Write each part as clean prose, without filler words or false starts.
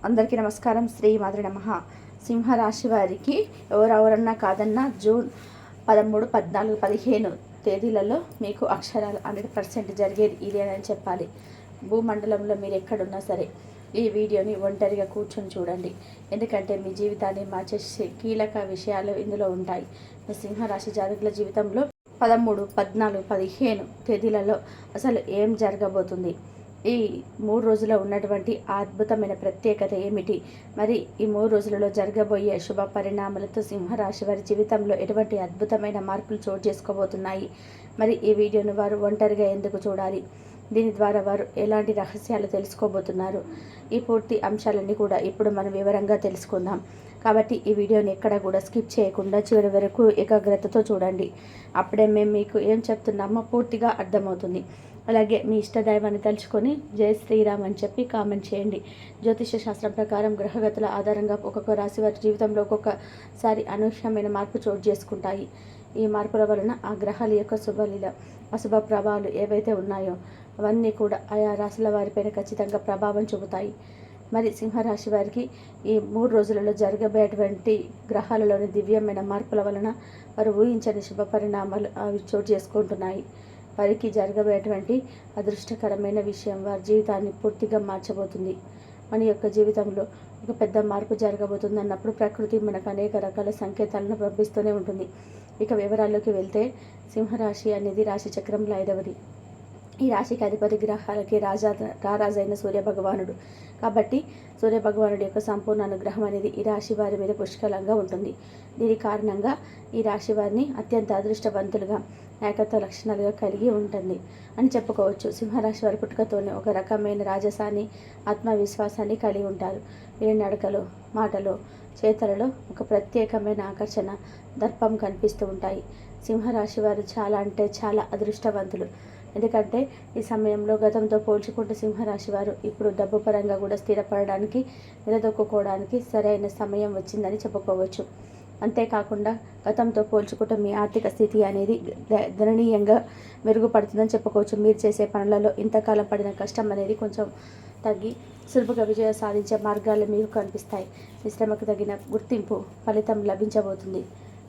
అందరికీ నమస్కారం. శ్రీ మాతృ నమః. సింహరాశి వారికి ఎవరెవరన్నా కాదన్నా జూన్ 13, 14, 15 తేదీలలో మీకు అక్షరాలు 100% జరిగేది ఇదేనని చెప్పాలి. భూమండలంలో మీరు ఎక్కడున్నా సరే ఈ వీడియోని ఒంటరిగా కూర్చొని చూడండి. ఎందుకంటే మీ జీవితాన్ని మార్చేసే కీలక విషయాలు ఇందులో ఉంటాయి. మీ సింహరాశి జాతకుల జీవితంలో 13, 14, 15 తేదీలలో అసలు ఏం జరగబోతుంది, ఈ 3 రోజుల్లో ఉన్నటువంటి అద్భుతమైన ప్రత్యేకత ఏమిటి, మరి ఈ 3 రోజులలో జరగబోయే శుభ పరిణామాలతో సింహరాశి వారి జీవితంలో ఎటువంటి అద్భుతమైన మార్పులు చోటు చేసుకోబోతున్నాయి, మరి ఈ వీడియోను వారు ఒంటరిగా ఎందుకు చూడాలి, దీని ద్వారా వారు ఎలాంటి రహస్యాలు తెలుసుకోబోతున్నారు, ఈ పూర్తి అంశాలన్నీ కూడా ఇప్పుడు మనం వివరంగా తెలుసుకుందాం. కాబట్టి ఈ వీడియోని ఎక్కడ కూడా స్కిప్ చేయకుండా చివరి వరకు ఏకాగ్రతతో చూడండి. అప్పుడే మేము మీకు ఏం చెప్తున్నామో పూర్తిగా అర్థమవుతుంది. అలాగే మీ ఇష్టదైవాన్ని తలుచుకొని జై శ్రీరామ్ అని చెప్పి కామెంట్ చేయండి. జ్యోతిష శాస్త్రం ప్రకారం గ్రహగతుల ఆధారంగా ఒక్కొక్క రాశి వారి జీవితంలో ఒక్కొక్కసారి అనూహ్యమైన మార్పు చోటు చేసుకుంటాయి. ఈ మార్పుల వలన ఆ గ్రహాల యొక్క శుభలీల అశుభ ప్రభావాలు ఏవైతే ఉన్నాయో అవన్నీ కూడా ఆయా రాశుల వారిపైన ఖచ్చితంగా ప్రభావం చూపుతాయి. మరి సింహరాశి వారికి ఈ 3 రోజులలో జరగబోయేటువంటి గ్రహాలలోని దివ్యమైన మార్పుల వలన వారు ఊహించని శుభ పరిణామాలు అవి చోటు చేసుకుంటున్నాయి. వారికి జరగబోయేటువంటి అదృష్టకరమైన విషయం వారి జీవితాన్ని పూర్తిగా మార్చబోతుంది. మన యొక్క జీవితంలో ఒక పెద్ద మార్పు జరగబోతుంది అన్నప్పుడు ప్రకృతి మనకు అనేక రకాల సంకేతాలను పంపిస్తూనే ఉంటుంది. ఇక వివరాల్లోకి వెళ్తే సింహరాశి అనేది రాశి చక్రంలో 5వది. ఈ రాశికి అధిపతి గ్రహాలకి రారాజైన సూర్యభగవానుడు. కాబట్టి సూర్యభగవానుడి యొక్క సంపూర్ణ అనుగ్రహం అనేది ఈ రాశి వారి మీద పుష్కలంగా ఉంటుంది. దీని కారణంగా ఈ రాశి వారిని అత్యంత అదృష్టవంతులుగా, నాయకత్వ లక్షణాలుగా కలిగి ఉంటుంది అని చెప్పుకోవచ్చు. సింహరాశి వారి పుట్టుకతోనే ఒక రకమైన రాజసాన్ని, ఆత్మవిశ్వాసాన్ని కలిగి ఉంటారు. వీరి నడకలో, మాటలో, చేతలలో ఒక ప్రత్యేకమైన ఆకర్షణ, దర్పం కనిపిస్తూ ఉంటాయి. సింహరాశి వారు చాలా అంటే చాలా అదృష్టవంతులు. ఎందుకంటే ఈ సమయంలో గతంతో పోల్చుకుంటే సింహరాశి వారు ఇప్పుడు డబ్బు పరంగా కూడా స్థిరపడడానికి, నిలదొక్కుకోవడానికి సరైన సమయం వచ్చిందని చెప్పుకోవచ్చు. అంతేకాకుండా గతంతో పోల్చుకుంటే మీ ఆర్థిక స్థితి అనేది గణనీయంగా మెరుగుపడుతుందని చెప్పుకోవచ్చు. మీరు చేసే పనులలో ఇంతకాలం పడిన కష్టం అనేది కొంచెం తగ్గి సులభంగా విజయం సాధించే మార్గాలు మీకు కనిపిస్తాయి. మీ శ్రమకు తగిన గుర్తింపు, ఫలితం లభించబోతుంది.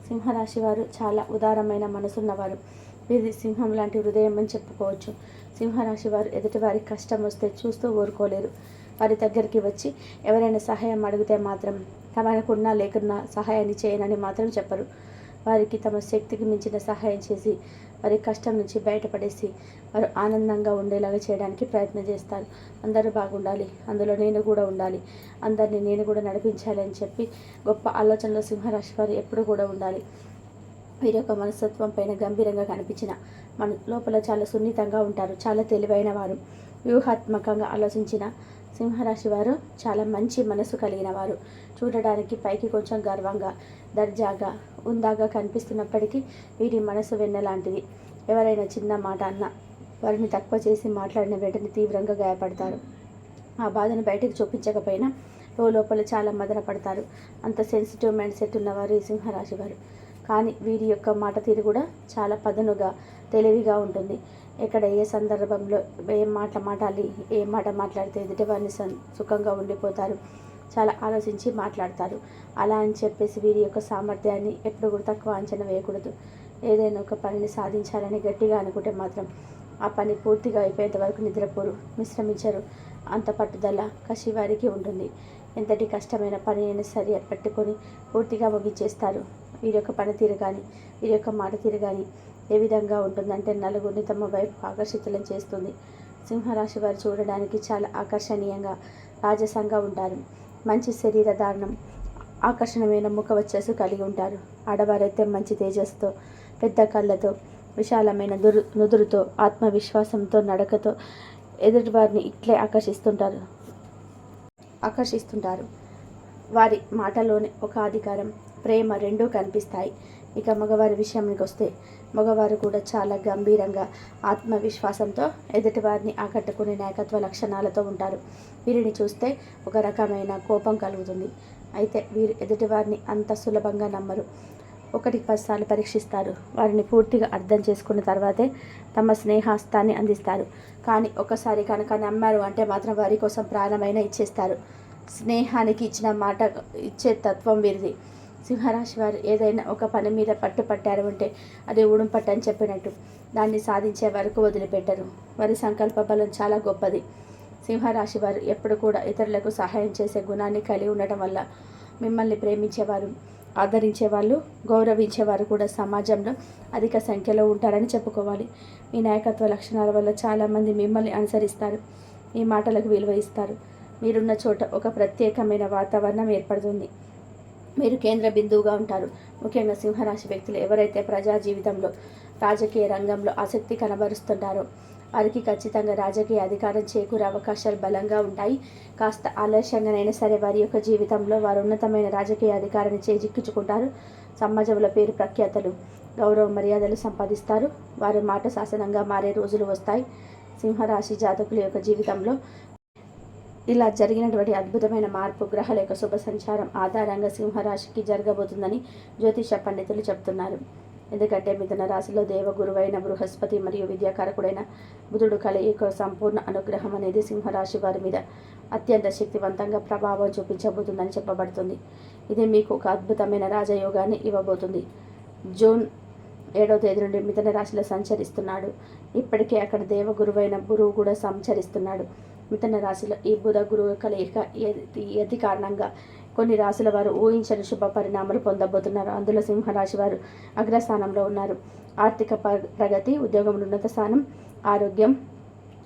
సింహరాశి వారు చాలా ఉదారమైన మనసున్నవారు. వీరి సింహం లాంటి హృదయం అని చెప్పుకోవచ్చు. సింహరాశి వారు ఎదుటివారికి కష్టం వస్తే చూస్తూ ఊరుకోలేరు. వారి దగ్గరికి వచ్చి ఎవరైనా సహాయం అడిగితే మాత్రం తమకున్నా లేకున్నా సహాయాన్ని చేయనని మాత్రం చెప్పరు. వారికి తమ శక్తికి మించిన సహాయం చేసి వారి కష్టం నుంచి బయటపడేసి వారు ఆనందంగా ఉండేలాగా చేయడానికి ప్రయత్నం చేస్తారు. అందరూ బాగుండాలి, అందులో నేను కూడా ఉండాలి, అందరినీ నేను కూడా నడిపించాలి అని చెప్పి గొప్ప ఆలోచనలో సింహరాశి వారు ఎప్పుడు కూడా ఉండాలి. వీరి యొక్క మనస్తత్వం పైన గంభీరంగా కనిపించిన మన లోపల చాలా సున్నితంగా ఉంటారు. చాలా తెలివైన వారు, వ్యూహాత్మకంగా ఆలోచించిన సింహరాశి వారు చాలా మంచి మనసు కలిగిన వారు. చూడడానికి పైకి కొంచెం గర్వంగా, దర్జాగా, ఉందాగా కనిపిస్తున్నప్పటికీ వీరి మనసు వెన్నలాంటిది. ఎవరైనా చిన్న మాట అన్నా వారిని తక్కువ చేసి మాట్లాడిన వెంటనే తీవ్రంగా గాయపడతారు. ఆ బాధను బయటకు చూపించకపోయినా లోపల చాలా మదన పడతారు. అంత సెన్సిటివ్ మైండ్ సెట్ ఉన్నవారు ఈ సింహరాశి వారు. కానీ వీరి యొక్క మాట తీరు కూడా చాలా పదునుగా, తెలివిగా ఉంటుంది. ఎక్కడ ఏ సందర్భంలో ఏం మాట మాట్లాడాలి, ఏ మాట మాట్లాడితే ఎదుటివారిని సుఖంగా ఉండిపోతారు, చాలా ఆలోచించి మాట్లాడతారు. అలా అని చెప్పేసి వీరి యొక్క సామర్థ్యాన్ని ఎప్పుడు కూడా తక్కువ అంచనా వేయకూడదు. ఏదైనా ఒక పనిని సాధించాలని గట్టిగా అనుకుంటే మాత్రం ఆ పని పూర్తిగా అయిపోయేంత వరకు నిద్రపోరు, విశ్రమించరు. అంత పట్టుదల, కసి వారికి ఉంటుంది. ఎంతటి కష్టమైన పని అయినా సరే పెట్టుకొని పూర్తిగా ముగించేస్తారు. వీరి యొక్క పనితీరు కానీ, వీరి యొక్క మాట తీరు కానీ ఏ విధంగా ఉంటుందంటే నలుగురిని తమ వైపు ఆకర్షితులను చేస్తుంది. సింహరాశి వారు చూడడానికి చాలా ఆకర్షణీయంగా, రాజసంగా ఉంటారు. మంచి శరీర ధారణం, ఆకర్షణమైన ముఖ వచ్చేసి కలిగి ఉంటారు. ఆడవారైతే మంచి తేజస్సుతో, పెద్ద కళ్ళతో, విశాలమైన నుదురుతో, ఆత్మవిశ్వాసంతో, నడకతో ఎదుటి వారిని ఇట్లే ఆకర్షిస్తుంటారు. వారి మాటలోనే ఒక అధికారం, ప్రేమ రెండూ కనిపిస్తాయి. ఇక మగవారి విషయానికి వస్తే మగవారు కూడా చాలా గంభీరంగా, ఆత్మవిశ్వాసంతో ఎదుటివారిని ఆకట్టుకునే నాయకత్వ లక్షణాలతో ఉంటారు. వీరిని చూస్తే ఒక రకమైన కోపం కలుగుతుంది. అయితే వీరు ఎదుటివారిని అంత సులభంగా నమ్మరు. 1-10 సార్లు పరీక్షిస్తారు. వారిని పూర్తిగా అర్థం చేసుకున్న తర్వాతే తమ స్నేహాస్తాన్ని అందిస్తారు. కానీ ఒకసారి కనుక నమ్మారు అంటే మాత్రం వారి కోసం ప్రాణమైనా ఇచ్చేస్తారు. స్నేహానికి ఇచ్చిన మాట ఇచ్చే తత్వం వీరిది. సింహరాశి వారు ఏదైనా ఒక పని మీద పట్టారు అంటే అది ఉడుంపట్టు అని చెప్పినట్టు దాన్ని సాధించే వరకు వదిలిపెట్టరు. వారి సంకల్ప బలం చాలా గొప్పది. సింహరాశి వారు ఎప్పుడు కూడా ఇతరులకు సహాయం చేసే గుణాన్ని కలిగి ఉండటం వల్ల మిమ్మల్ని ప్రేమించేవారు, ఆదరించేవాళ్ళు, గౌరవించేవారు కూడా సమాజంలో అధిక సంఖ్యలో ఉంటారని చెప్పుకోవాలి. మీ నాయకత్వ లక్షణాల వల్ల చాలామంది మిమ్మల్ని అనుసరిస్తారు, మీ మాటలకు విలువ ఇస్తారు. మీరున్న చోట ఒక ప్రత్యేకమైన వాతావరణం ఏర్పడుతుంది. మీరు కేంద్ర బిందువుగా ఉంటారు. ముఖ్యంగా సింహరాశి వ్యక్తులు ఎవరైతే ప్రజా జీవితంలో రాజకీయ రంగంలో ఆసక్తి కనబరుస్తుంటారో వారికి ఖచ్చితంగా రాజకీయ అధికారం చేకూరే అవకాశాలు బలంగా ఉంటాయి. కాస్త ఆలస్యంగానైనా సరే వారి యొక్క జీవితంలో వారు ఉన్నతమైన రాజకీయ అధికారాన్ని చేజిక్కించుకుంటారు. సమాజంలో పేరు ప్రఖ్యాతలు, గౌరవ మర్యాదలు సంపాదిస్తారు. వారి మాట శాసనంగా మారే రోజులు వస్తాయి. సింహరాశి జాతకుల యొక్క జీవితంలో ఇలా జరిగినటువంటి అద్భుతమైన మార్పు గ్రహాల యొక్క శుభ సంచారం ఆధారంగా సింహరాశికి జరగబోతుందని జ్యోతిష పండితులు చెప్తున్నారు. ఎందుకంటే మిథున రాశిలో దేవగురువైన బృహస్పతి మరియు విద్యాకారకుడైన బుధుడు కలయిక సంపూర్ణ అనుగ్రహం అనేది సింహరాశి వారి మీద అత్యంత శక్తివంతంగా ప్రభావం చూపించబోతుందని చెప్పబడుతుంది. ఇది మీకు ఒక అద్భుతమైన రాజయోగాన్ని ఇవ్వబోతుంది. జూన్ 7వ తేదీ నుండి మిథున రాశిలో సంచరిస్తున్నాడు. ఇప్పటికే అక్కడ దేవగురువైన గురువు కూడా సంచరిస్తున్నాడు. మిథున రాశిలో ఈ బుధ గురువు కలయిక ఎది కారణంగా కొన్ని రాశుల వారు ఊహించని శుభ పరిణామాలు పొందబోతున్నారు. అందులో సింహరాశి వారు అగ్రస్థానంలో ఉన్నారు. ఆర్థిక ప్రగతి, ఉద్యోగంలో ఉన్నత స్థానం, ఆరోగ్యం,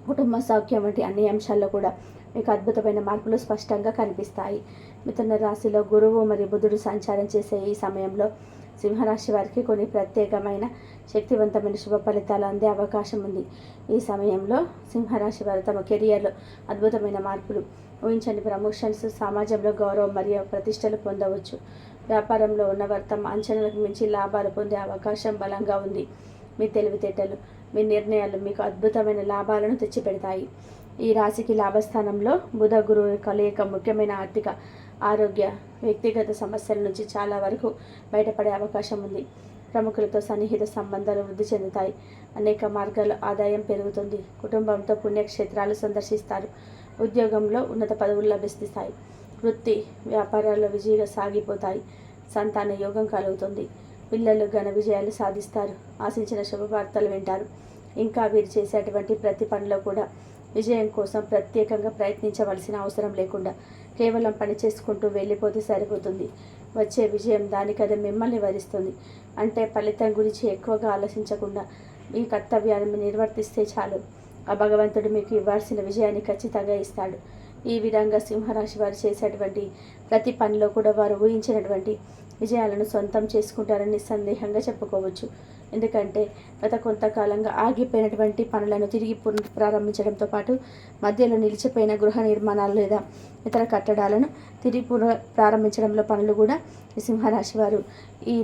కుటుంబ సౌఖ్యం వంటి అన్ని అంశాల్లో కూడా మీకు అద్భుతమైన మార్పులు స్పష్టంగా కనిపిస్తాయి. మిథున రాశిలో గురువు మరియు బుధుడు సంచారం చేసే ఈ సమయంలో సింహరాశి వారికి కొన్ని ప్రత్యేకమైన శక్తివంతమైన శుభ ఫలితాలు అందే అవకాశం ఉంది. ఈ సమయంలో సింహరాశి వారు తమ కెరియర్లో అద్భుతమైన మార్పులు, ఊహించని ప్రమోషన్స్, సమాజంలో గౌరవం మరియు ప్రతిష్టలు పొందవచ్చు. వ్యాపారంలో ఉన్నవారు తమ అంచనాలకు మించి లాభాలు పొందే అవకాశం బలంగా ఉంది. మీ తెలివితేటలు, మీ నిర్ణయాలు మీకు అద్భుతమైన లాభాలను తెచ్చిపెడతాయి. ఈ రాశికి లాభస్థానంలో బుధ గురువు కలయిక ముఖ్యమైన ఆర్థిక, ఆరోగ్య, వ్యక్తిగత సమస్యల నుంచి చాలా వరకు బయటపడే అవకాశం ఉంది. ప్రముఖులతో సన్నిహిత సంబంధాలు వృద్ధి చెందుతాయి. అనేక మార్గాల్లో ఆదాయం పెరుగుతుంది. కుటుంబంతో పుణ్యక్షేత్రాలు సందర్శిస్తారు. ఉద్యోగంలో ఉన్నత పదవులు లభిస్తాయి. వృత్తి, వ్యాపారాల్లో విజయంగా సాగిపోతాయి. సంతాన యోగం కలుగుతుంది. పిల్లలు ఘన విజయాలు సాధిస్తారు. ఆశించిన శుభవార్తలు వింటారు. ఇంకా వీరు చేసేటువంటి ప్రతి పనిలో కూడా విజయం కోసం ప్రత్యేకంగా ప్రయత్నించవలసిన అవసరం లేకుండా కేవలం పని చేసుకుంటూ వెళ్ళిపోతే సరిపోతుంది. వచ్చే విజయం దానికదే మిమ్మల్ని వరిస్తుంది. అంటే ఫలితం గురించి ఎక్కువగా ఆలోచించకుండా మీ కర్తవ్యాన్ని నిర్వర్తిస్తే చాలు. ఆ భగవంతుడు మీకు ఇవ్వాల్సిన విజయాన్ని ఖచ్చితంగా ఇస్తాడు. ఈ విధంగా సింహరాశి వారు చేసేటువంటి ప్రతి పనిలో కూడా వారు ఊహించినటువంటి విజయాలను సొంతం చేసుకుంటారని నిస్సందేహంగా చెప్పుకోవచ్చు. ఎందుకంటే గత కొంతకాలంగా ఆగిపోయినటువంటి పనులను తిరిగి ప్రారంభించడంతో పాటు మధ్యలో నిలిచిపోయిన గృహ నిర్మాణాలు లేదా ఇతర కట్టడాలను తిరిగి ప్రారంభించడంలో పనులు కూడా ఈ సింహరాశి వారు ఈ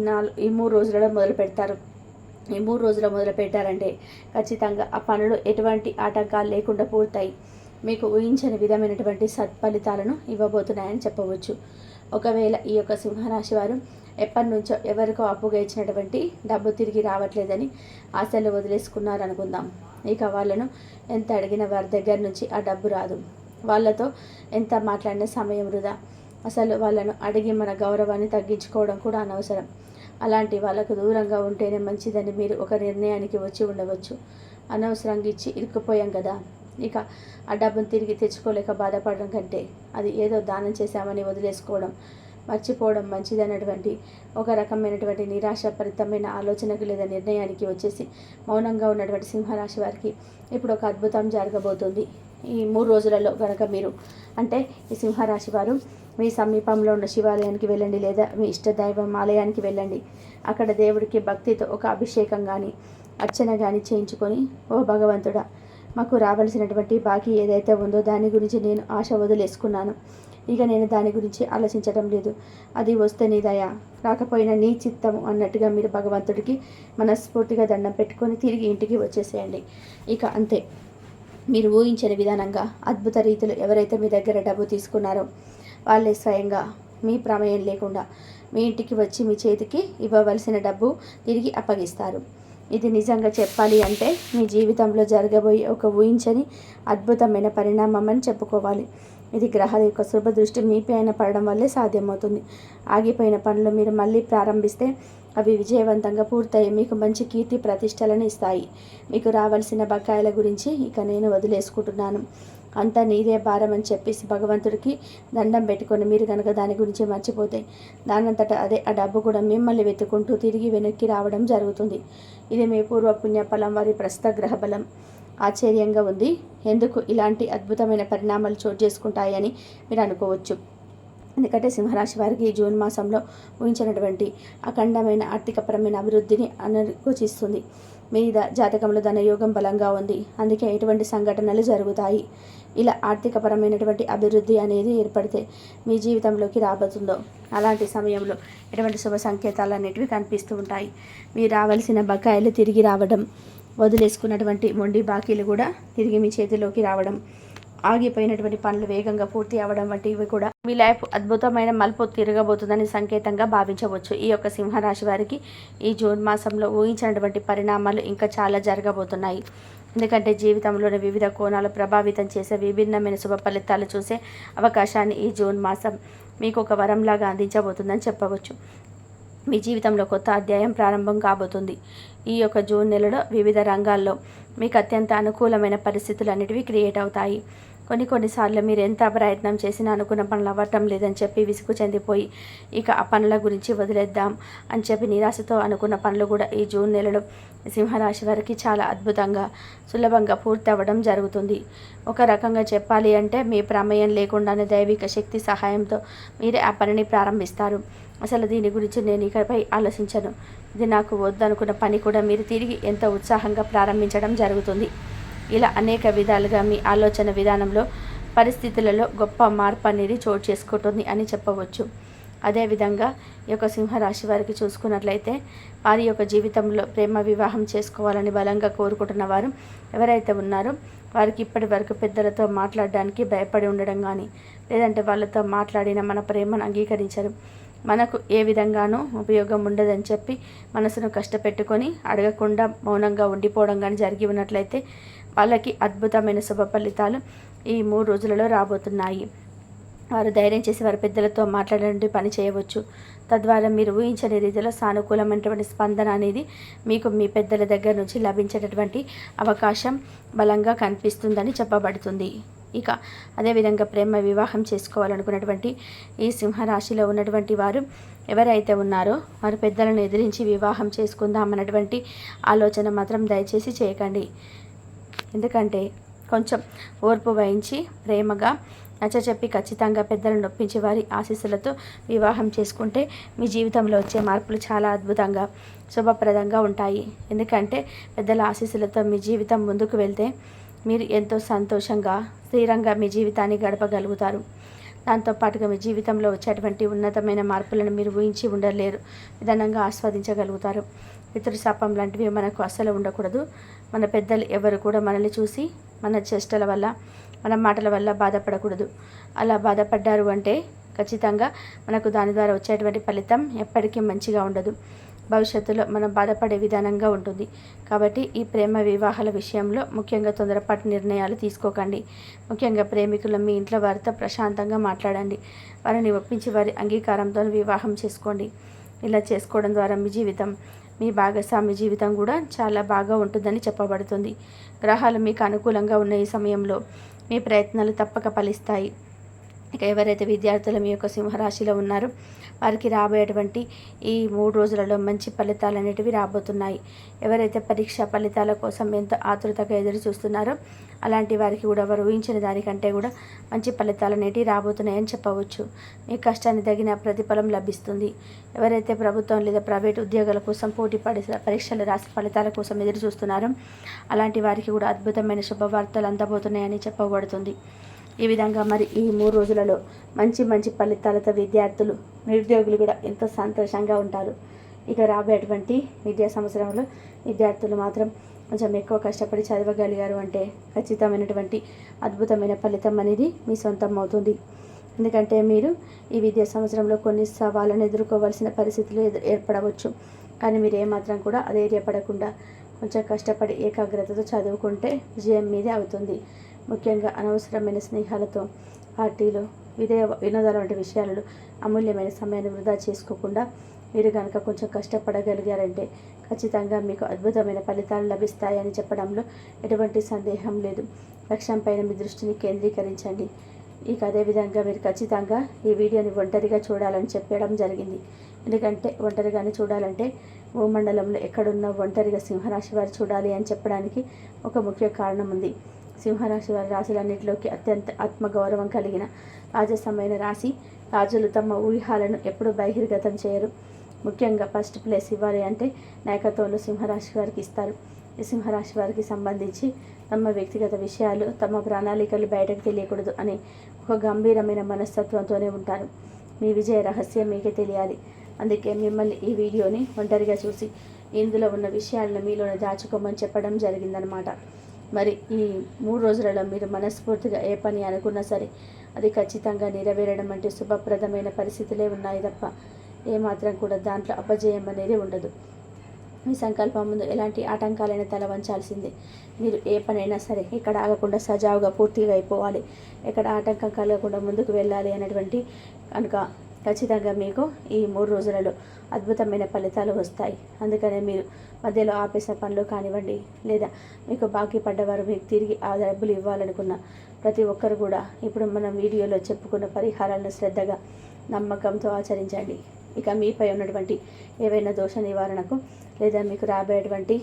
3 రోజులలో మొదలు పెడతారు. ఈ 3 రోజులు మొదలు పెట్టారంటే ఖచ్చితంగా ఆ పనులు ఎటువంటి ఆటంకాలు లేకుండా పూర్తాయి. మీకు ఊహించని విధమైనటువంటి సత్ఫలితాలను ఇవ్వబోతున్నాయని చెప్పవచ్చు. ఒకవేళ ఈ యొక్క సింహరాశి వారు ఎప్పటి నుంచో ఎవరికో అప్పుగా ఇచ్చినటువంటి డబ్బు తిరిగి రావట్లేదని ఆశలు వదిలేసుకున్నారనుకుందాం. ఇక వాళ్ళను ఎంత అడిగిన వారి దగ్గర నుంచి ఆ డబ్బు రాదు. వాళ్ళతో ఎంత మాట్లాడిన సమయం వృధా. అసలు వాళ్ళను అడిగి మన గౌరవాన్ని తగ్గించుకోవడం కూడా అనవసరం. అలాంటి వాళ్ళకు దూరంగా ఉంటేనే మంచిదని మీరు ఒక నిర్ణయానికి వచ్చి ఉండవచ్చు. అనవసరంగా ఇచ్చి ఇరుక్కుపోయాం కదా, ఇక ఆ డబ్బును తిరిగి తెచ్చుకోలేక బాధపడడం కంటే అది ఏదో దానం చేశామని వదిలేసుకోవడం, మర్చిపోవడం మంచిదన్నటువంటి ఒక రకమైనటువంటి నిరాశపరితమైన ఆలోచనకు లేదా నిర్ణయానికి వచ్చేసి మౌనంగా ఉన్నటువంటి సింహరాశి వారికి ఇప్పుడు ఒక అద్భుతం జరగబోతుంది. ఈ 3 రోజులలో కనుక మీరు అంటే ఈ సింహరాశి వారు మీ సమీపంలో ఉన్న శివాలయానికి వెళ్ళండి, లేదా మీ ఇష్టదైవం ఆలయానికి వెళ్ళండి. అక్కడ దేవుడికి భక్తితో ఒక అభిషేకం కానీ అర్చన కానీ చేయించుకొని, ఓ భగవంతుడా, మాకు రావాల్సినటువంటి బాకీ ఏదైతే ఉందో దాని గురించి నేను ఆశ వదిలేసుకున్నాను. ఇక నేను దాని గురించి ఆలోచించడం లేదు. అది వస్తే నీ దయ, రాకపోయినా నీ చిత్తము అన్నట్టుగా మీరు భగవంతుడికి మనస్ఫూర్తిగా దండం పెట్టుకొని తిరిగి ఇంటికి వచ్చేసేయండి. ఇక అంతే. మీరు ఊహించని విధానంగా అద్భుత రీతిలో ఎవరైతే మీ దగ్గర డబ్బు తీసుకున్నారో వాళ్ళే స్వయంగా మీ ప్రమేయం లేకుండా మీ ఇంటికి వచ్చి మీ చేతికి ఇవ్వవలసిన డబ్బు తిరిగి అప్పగిస్తారు. ఇది నిజంగా చెప్పాలి అంటే మీ జీవితంలో జరగబోయే ఒక ఊహించని అద్భుతమైన పరిణామం అని చెప్పుకోవాలి. ఇది గ్రహాల యొక్క శుభ దృష్టి మీపై అయిన పడడం వల్లే సాధ్యమవుతుంది. ఆగిపోయిన పనులు మీరు మళ్ళీ ప్రారంభిస్తే అవి విజయవంతంగా పూర్తయి మీకు మంచి కీర్తి ప్రతిష్టలను ఇస్తాయి. మీకు రావాల్సిన బకాయిల గురించి ఇక నేను వదిలేసుకుంటున్నాను. అంతా నీదే భారం అని చెప్పేసి భగవంతుడికి దండం పెట్టుకొని మీరు కనుక దాని గురించి మర్చిపోతే దానంతట అదే ఆ డబ్బు కూడా మిమ్మల్ని వెతుకుంటూ తిరిగి వెనక్కి రావడం జరుగుతుంది. ఇది మీ పూర్వపుణ్య ఫలం వారి ప్రస్తుత గ్రహ బలం. ఆశ్చర్యంగా ఉంది, ఎందుకు ఇలాంటి అద్భుతమైన పరిణామాలు చోటు చేసుకుంటాయని మీరు అనుకోవచ్చు. ఎందుకంటే సింహరాశి వారికి ఈ జూన్ మాసంలో ఊహించినటువంటి అఖండమైన ఆర్థికపరమైన అభివృద్ధిని అనుకూచిస్తుంది. మీద జాతకంలో ధనయోగం బలంగా ఉంది, అందుకే ఎటువంటి సంఘటనలు జరుగుతాయి. ఇలా ఆర్థికపరమైనటువంటి అభివృద్ధి అనేది ఏర్పడితే మీ జీవితంలోకి రాబోతుందో అలాంటి సమయంలో ఎటువంటి శుభ సంకేతాలు అనేటివి కనిపిస్తూ ఉంటాయి. మీరు రావాల్సిన బకాయిలు తిరిగి రావడం, వదిలేసుకున్నటువంటి మొండి బాకీలు కూడా తిరిగి మీ చేతిలోకి రావడం, ఆగిపోయినటువంటి పనులు వేగంగా పూర్తి అవ్వడం వంటివి కూడా మీ లైఫ్ అద్భుతమైన మలుపు తిరగబోతుందని సంకేతంగా భావించవచ్చు. ఈ యొక్క సింహరాశి వారికి ఈ జూన్ మాసంలో ఊహించినటువంటి పరిణామాలు ఇంకా చాలా జరగబోతున్నాయి. ఎందుకంటే జీవితంలోని వివిధ కోణాలు ప్రభావితం చేసే విభిన్నమైన శుభ ఫలితాలు చూసే అవకాశాన్ని ఈ జూన్ మాసం మీకు ఒక వరంలాగా అందించబోతుందని చెప్పవచ్చు. మీ జీవితంలో కొత్త అధ్యాయం ప్రారంభం కాబోతుంది. ఈ యొక్క జూన్ నెలలో వివిధ రంగాల్లో మీకు అత్యంత అనుకూలమైన పరిస్థితులు అనేటివి క్రియేట్ అవుతాయి. కొన్నిసార్లు మీరు ఎంత ప్రయత్నం చేసినా అనుకున్న పనులు అవ్వటం లేదని చెప్పి విసుగు చెందిపోయి ఇక ఆ పనుల గురించి వదిలేద్దాం అని చెప్పి నిరాశతో అనుకున్న పనులు కూడా ఈ జూన్ నెలలో సింహరాశి వారికి చాలా అద్భుతంగా సులభంగా పూర్తి అవ్వడం జరుగుతుంది. ఒక రకంగా చెప్పాలి అంటే మీ ప్రమేయం లేకుండానే దైవిక శక్తి సహాయంతో మీరే ఆ పనిని ప్రారంభిస్తారు. అసలు దీని గురించి నేను ఇకపై ఆలోచించను, ఇది నాకు వద్దనుకున్న పని కూడా మీరు తిరిగి ఎంతో ఉత్సాహంగా ప్రారంభించడం జరుగుతుంది. ఇలా అనేక విధాలుగా మీ ఆలోచన విధానంలో పరిస్థితులలో గొప్ప మార్పు అనేది చోటు చేసుకుంటుంది అని చెప్పవచ్చు. అదేవిధంగా ఈ యొక్క సింహరాశి వారికి చూసుకున్నట్లయితే వారి యొక్క జీవితంలో ప్రేమ వివాహం చేసుకోవాలని బలంగా కోరుకుంటున్న వారు ఎవరైతే ఉన్నారో వారికి ఇప్పటి వరకు పెద్దలతో మాట్లాడడానికి భయపడి ఉండడం కానీ, లేదంటే వాళ్ళతో మాట్లాడిన మన ప్రేమను అంగీకరించరు, మనకు ఏ విధంగానూ ఉపయోగం ఉండదని చెప్పి మనసును కష్టపెట్టుకొని అడగకుండా మౌనంగా ఉండిపోవడం కానీ జరిగి ఉన్నట్లయితే వాళ్ళకి అద్భుతమైన శుభ ఫలితాలు ఈ 3 రోజులలో రాబోతున్నాయి. వారు ధైర్యం చేసి వారి పెద్దలతో మాట్లాడే పని చేయవచ్చు. తద్వారా మీరు ఊహించని రీతిలో సానుకూలమైనటువంటి స్పందన అనేది మీకు మీ పెద్దల దగ్గర నుంచి లభించేటటువంటి అవకాశం బలంగా కనిపిస్తుందని చెప్పబడుతుంది. ఇక అదేవిధంగా ప్రేమ వివాహం చేసుకోవాలనుకున్నటువంటి ఈ సింహరాశిలో ఉన్నటువంటి వారు ఎవరైతే ఉన్నారో వారు పెద్దలను ఎదిరించి వివాహం చేసుకుందామన్నటువంటి ఆలోచన మాత్రం దయచేసి చేయకండి. ఎందుకంటే కొంచెం ఓర్పు వహించి ప్రేమగా నచ్చచెప్పి ఖచ్చితంగా పెద్దలను నొప్పించి వారి ఆశీస్సులతో వివాహం చేసుకుంటే మీ జీవితంలో వచ్చే మార్పులు చాలా అద్భుతంగా శుభప్రదంగా ఉంటాయి. ఎందుకంటే పెద్దల ఆశీస్సులతో మీ జీవితం ముందుకు వెళ్తే మీరు ఎంతో సంతోషంగా స్థిరంగా మీ జీవితాన్ని గడపగలుగుతారు. దాంతోపాటుగా మీ జీవితంలో వచ్చేటువంటి ఉన్నతమైన మార్పులను మీరు ఊహించి ఉండలేరు విధానంగా ఆస్వాదించగలుగుతారు. పితృశాపం లాంటివి మనకు అస్సలు ఉండకూడదు. మన పెద్దలు ఎవరు కూడా మనల్ని చూసి మన చేష్టల వల్ల మన మాటల వల్ల బాధపడకూడదు. అలా బాధపడ్డారు అంటే ఖచ్చితంగా మనకు దాని ద్వారా వచ్చేటువంటి ఫలితం ఎప్పటికీ మంచిగా ఉండదు, భవిష్యత్తులో మనం బాధపడే విధానంగా ఉంటుంది. కాబట్టి ఈ ప్రేమ వివాహాల విషయంలో ముఖ్యంగా తొందరపాటు నిర్ణయాలు తీసుకోకండి. ముఖ్యంగా ప్రేమికులు మీ ఇంట్లో వారితో ప్రశాంతంగా మాట్లాడండి. వారిని ఒప్పించి వారి అంగీకారంతో వివాహం చేసుకోండి. ఇలా చేసుకోవడం ద్వారా మీ జీవితం, మీ భాగస్వామి జీవితం కూడా చాలా బాగా ఉంటుందని చెప్పబడుతుంది. గ్రహాలు మీకు అనుకూలంగా ఉన్న ఈ సమయంలో మీ ప్రయత్నాలు తప్పక ఫలిస్తాయి. ఇక ఎవరైతే విద్యార్థులు మీ యొక్క సింహరాశిలో ఉన్నారో వారికి రాబోయేటువంటి ఈ 3 రోజులలో మంచి ఫలితాలు అనేటివి రాబోతున్నాయి. ఎవరైతే పరీక్ష ఫలితాల కోసం ఎంతో ఆతృతగా ఎదురు చూస్తున్నారో అలాంటి వారికి కూడా వారు ఊహించిన దానికంటే కూడా మంచి ఫలితాలు అనేటివి రాబోతున్నాయని చెప్పవచ్చు. మీ కష్టాన్ని తగిన ప్రతిఫలం లభిస్తుంది. ఎవరైతే ప్రభుత్వం లేదా ప్రైవేట్ ఉద్యోగాల కోసం పోటీ పడి పరీక్షలు రాసి ఫలితాల కోసం ఎదురు చూస్తున్నారో అలాంటి వారికి కూడా అద్భుతమైన శుభవార్తలు అందబోతున్నాయని చెప్పబడుతుంది. ఈ విధంగా మరి ఈ 3 రోజులలో మంచి ఫలితాలతో విద్యార్థులు, నిరుద్యోగులు కూడా ఎంతో సంతోషంగా ఉంటారు. ఇక రాబోయేటువంటి విద్యా సంవత్సరంలో విద్యార్థులు మాత్రం కొంచెం ఎక్కువ కష్టపడి చదవగలిగారు అంటే ఖచ్చితమైనటువంటి అద్భుతమైన ఫలితం అనేది మీ సొంతం అవుతుంది. ఎందుకంటే మీరు ఈ విద్యా సంవత్సరంలో కొన్ని సవాళ్ళను ఎదుర్కోవాల్సిన పరిస్థితులు ఏర్పడవచ్చు. కానీ మీరు ఏమాత్రం కూడా అధైర్యపడకుండా కొంచెం కష్టపడి ఏకాగ్రతతో చదువుకుంటే విజయం మీదే అవుతుంది. ముఖ్యంగా అనవసరమైన స్నేహాలతో పార్టీలు, వినోదాల వంటి విషయాలలో అమూల్యమైన సమయాన్ని వృధా చేసుకోకుండా మీరు కనుక కొంచెం కష్టపడగలిగారంటే ఖచ్చితంగా మీకు అద్భుతమైన ఫలితాలు లభిస్తాయని చెప్పడంలో ఎటువంటి సందేహం లేదు. లక్ష్యంపైన మీ దృష్టిని కేంద్రీకరించండి. ఇక అదేవిధంగా మీరు ఖచ్చితంగా ఈ వీడియోని ఒంటరిగా చూడాలని చెప్పడం జరిగింది. ఎందుకంటే ఒంటరిగానే చూడాలంటే భూమండలంలో ఎక్కడున్న ఒంటరిగా సింహరాశి వారు చూడాలి అని చెప్పడానికి ఒక ముఖ్య కారణం ఉంది. సింహరాశి వారి రాశులన్నింటిలోకి అత్యంత ఆత్మగౌరవం కలిగిన రాజసమైన రాశి. రాజులు తమ ఊహాలను ఎప్పుడూ బహిర్గతం చేయరు. ముఖ్యంగా ఫస్ట్ ప్లేస్ ఇవ్వాలి అంటే నాయకత్వంలో సింహరాశి వారికి ఇస్తారు. ఈ సింహరాశి వారికి సంబంధించి తమ వ్యక్తిగత విషయాలు, తమ ప్రణాళికలు బయటకు తెలియకూడదు అనే ఒక గంభీరమైన మనస్తత్వంతోనే ఉంటారు. మీ విజయ రహస్యం మీకే తెలియాలి. అందుకే మిమ్మల్ని ఈ వీడియోని ఒంటరిగా చూసి ఇందులో ఉన్న విషయాలను మీలోనే దాచుకోమని చెప్పడం జరిగిందనమాట. మరి ఈ 3 రోజులలో మీరు మనస్ఫూర్తిగా ఏ పని అనుకున్నా సరే అది ఖచ్చితంగా నెరవేరడం అంటే శుభప్రదమైన పరిస్థితులే ఉన్నాయి తప్ప ఏమాత్రం కూడా దాంట్లో అపజయం అనేది ఉండదు. మీ సంకల్పం ముందు ఎలాంటి ఆటంకాలైనా తల వంచాల్సిందే. మీరు ఏ పనైనా సరే ఇక్కడ ఆగకుండా సజావుగా పూర్తిగా అయిపోవాలి, ఎక్కడ ఆటంకం కలగకుండా ముందుకు వెళ్ళాలి అనేటువంటి కనుక ఖచ్చితంగా మీకు ఈ 3 రోజులలో అద్భుతమైన ఫలితాలు వస్తాయి. అందుకనే మీరు మధ్యలో ఆపేసిన పనులు కానివ్వండి, లేదా మీకు బాకీ పడ్డవారు మీకు తిరిగి ఆ డబ్బులు ఇవ్వాలనుకున్న ప్రతి ఒక్కరు కూడా ఇప్పుడు మనం వీడియోలో చెప్పుకున్న పరిహారాలను శ్రద్ధగా నమ్మకంతో ఆచరించండి. ఇక మీపై ఉన్నటువంటి ఏవైనా దోష నివారణకు, లేదా మీకు రాబోయేటువంటి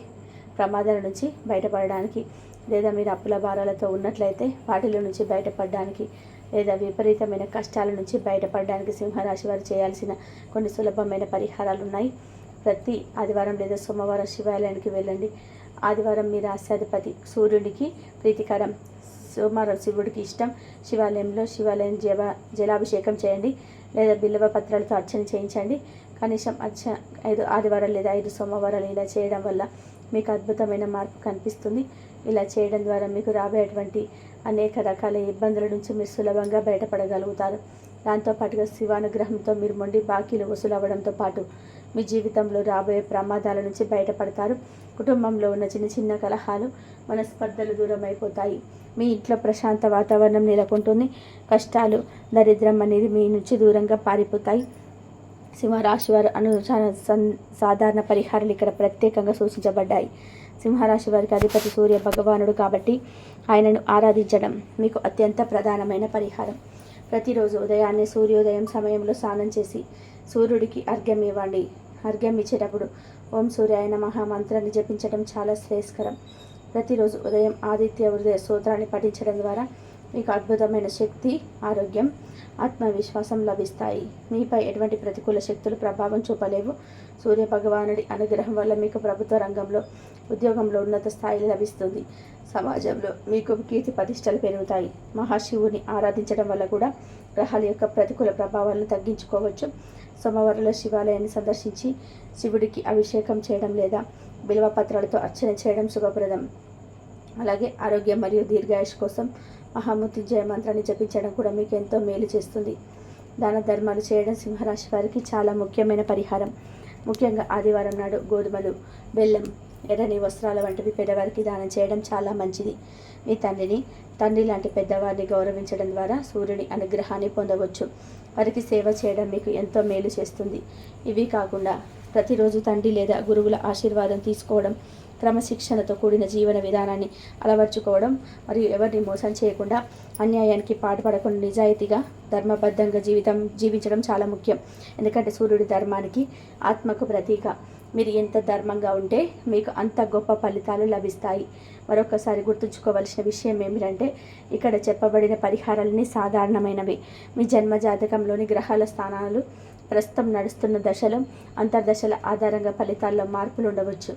ప్రమాదాల నుంచి బయటపడడానికి, లేదా మీరు అప్పుల భారాలతో ఉన్నట్లయితే వాటిలో నుంచి బయటపడడానికి, లేదా విపరీతమైన కష్టాల నుంచి బయటపడడానికి సింహరాశి వారు చేయాల్సిన కొన్ని సులభమైన పరిహారాలు ఉన్నాయి. ప్రతి ఆదివారం లేదా సోమవారం శివాలయానికి వెళ్ళండి. ఆదివారం మీ రాశ్యాధిపతి సూర్యుడికి ప్రీతికరం, సోమవారం శివుడికి ఇష్టం. శివాలయం జలాభిషేకం చేయండి, లేదా బిల్వ పత్రాలతో అర్చన చేయించండి. కనీసం 5 ఆదివారాలు లేదా 5 సోమవారాలు ఇలా చేయడం వల్ల మీకు అద్భుతమైన మార్పు కనిపిస్తుంది. ఇలా చేయడం ద్వారా మీకు రాబోయేటువంటి అనేక రకాల ఇబ్బందుల నుంచి మీరు సులభంగా బయటపడగలుగుతారు. దాంతోపాటుగా శివానుగ్రహంతో మీరు మొండి బాకీలు వసూలు అవ్వడంతో పాటు మీ జీవితంలో రాబోయే ప్రమాదాల నుంచి బయటపడతారు. కుటుంబంలో ఉన్న చిన్న చిన్న కలహాలు, మనస్పర్ధలు దూరం అయిపోతాయి. మీ ఇంట్లో ప్రశాంత వాతావరణం నెలకొంటుంది. కష్టాలు, దరిద్రం అనేది మీ నుంచి దూరంగా పారిపోతాయి. సింహరాశి వారు సాధారణ పరిహారాలు ఇక్కడ ప్రత్యేకంగా సూచించబడ్డాయి. సింహరాశి వారికి అధిపతి సూర్య భగవానుడు కాబట్టి ఆయనను ఆరాధించడం మీకు అత్యంత ప్రధానమైన పరిహారం. ప్రతిరోజు ఉదయాన్నే సూర్యోదయం సమయంలో స్నానం చేసి సూర్యుడికి అర్ఘ్యం ఇవ్వండి. అర్ఘ్యం ఇచ్చేటప్పుడు ఓం సూర్యాయ నమః మంత్రాన్ని జపించడం చాలా శ్రేయస్కరం. ప్రతిరోజు ఉదయం ఆదిత్య హృదయ స్తోత్రాన్ని పఠించడం ద్వారా మీకు అద్భుతమైన శక్తి, ఆరోగ్యం, ఆత్మవిశ్వాసం లభిస్తాయి. మీపై ఎటువంటి ప్రతికూల శక్తులు ప్రభావం చూపలేవు. సూర్య భగవానుడి అనుగ్రహం వల్ల మీకు ప్రభుత్వ రంగంలో, ఉద్యోగంలో ఉన్నత స్థాయి లభిస్తుంది. సమాజంలో మీకు కీర్తి ప్రతిష్టలు పెరుగుతాయి. మహాశివుని ఆరాధించడం వల్ల కూడా గ్రహాల యొక్క ప్రతికూల ప్రభావాలను తగ్గించుకోవచ్చు. సోమవారంలో శివాలయాన్ని సందర్శించి శివుడికి అభిషేకం చేయడం లేదా బిల్వ పత్రాలతో అర్చన చేయడం శుభప్రదం. అలాగే ఆరోగ్యం మరియు దీర్ఘాయుష్ కోసం మహామృత్యుంజయ మంత్రాన్ని జపించడం కూడా మీకు ఎంతో మేలు చేస్తుంది. దాన ధర్మాలు చేయడం సింహరాశి వారికి చాలా ముఖ్యమైన పరిహారం. ముఖ్యంగా ఆదివారం నాడు గోధుమలు, బెల్లం, ఎర్రని వస్త్రాల వంటివి పేదవారికి దానం చేయడం చాలా మంచిది. మీ తండ్రి లాంటి పెద్దవారిని గౌరవించడం ద్వారా సూర్యుని అనుగ్రహాన్ని పొందవచ్చు. వారికి సేవ చేయడం మీకు ఎంతో మేలు చేస్తుంది. ఇవి కాకుండా ప్రతిరోజు తండ్రి లేదా గురువుల ఆశీర్వాదం తీసుకోవడం, క్రమశిక్షణతో కూడిన జీవన విధానాన్ని అలవర్చుకోవడం, మరియు ఎవరిని మోసం చేయకుండా, అన్యాయానికి పాటుపడకుండా నిజాయితీగా ధర్మబద్ధంగా జీవించడం చాలా ముఖ్యం. ఎందుకంటే సూర్యుడి ధర్మానికి, ఆత్మకు ప్రతీక. మీరు ఎంత ధర్మంగా ఉంటే మీకు అంత గొప్ప ఫలితాలు లభిస్తాయి. మరొకసారి గుర్తుంచుకోవలసిన విషయం ఏమిటంటే ఇక్కడ చెప్పబడిన పరిహారాలన్నీ సాధారణమైనవి. మీ జన్మ జాతకంలోని గ్రహాల స్థానాలు, ప్రస్తుతం నడుస్తున్న దశలు, అంతర్దశల ఆధారంగా ఫలితాల్లో మార్పులు ఉండవచ్చు.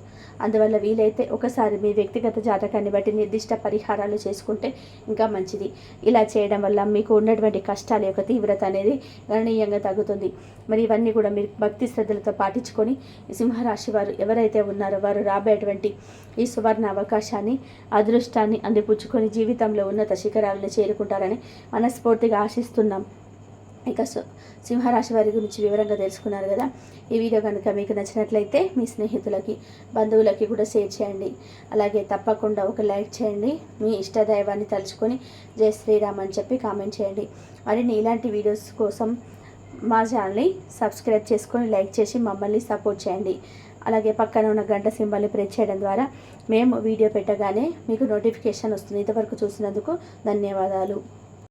అందువల్ల వీలైతే ఒకసారి మీ వ్యక్తిగత జాతకాన్ని బట్టి నిర్దిష్ట పరిహారాలు చేసుకుంటే ఇంకా మంచిది. ఇలా చేయడం వల్ల మీకు ఉన్నటువంటి కష్టాల యొక్క తీవ్రత అనేది గణనీయంగా తగ్గుతుంది. మరి ఇవన్నీ కూడా మీరు భక్తి శ్రద్ధలతో పాటించుకొని సింహరాశి వారు ఎవరైతే ఉన్నారో వారు రాబోయేటువంటి ఈ సువర్ణ అవకాశాన్ని, అదృష్టాన్ని అందిపుచ్చుకొని జీవితంలో ఉన్నత శిఖరాలను చేరుకుంటారని మనస్ఫూర్తిగా ఆశిస్తున్నాం. ఇక సింహరాశి వారి గురించి వివరంగా తెలుసుకున్నారు కదా. ఈ వీడియో కనుక మీకు నచ్చినట్లయితే మీ స్నేహితులకి, బంధువులకి కూడా షేర్ చేయండి. అలాగే తప్పకుండా ఒక లైక్ చేయండి. మీ ఇష్టదైవాన్ని తలుచుకొని జై శ్రీరామ్ అని చెప్పి కామెంట్ చేయండి. మరిన్ని ఇలాంటి వీడియోస్ కోసం మా ఛానల్ని సబ్స్క్రైబ్ చేసుకొని లైక్ చేసి మమ్మల్ని సపోర్ట్ చేయండి. అలాగే పక్కన ఉన్న గంట సింబల్ని ప్రెస్ చేయడం ద్వారా మేము వీడియో పెట్టగానే మీకు నోటిఫికేషన్ వస్తుంది. ఇంతవరకు చూసినందుకు ధన్యవాదాలు.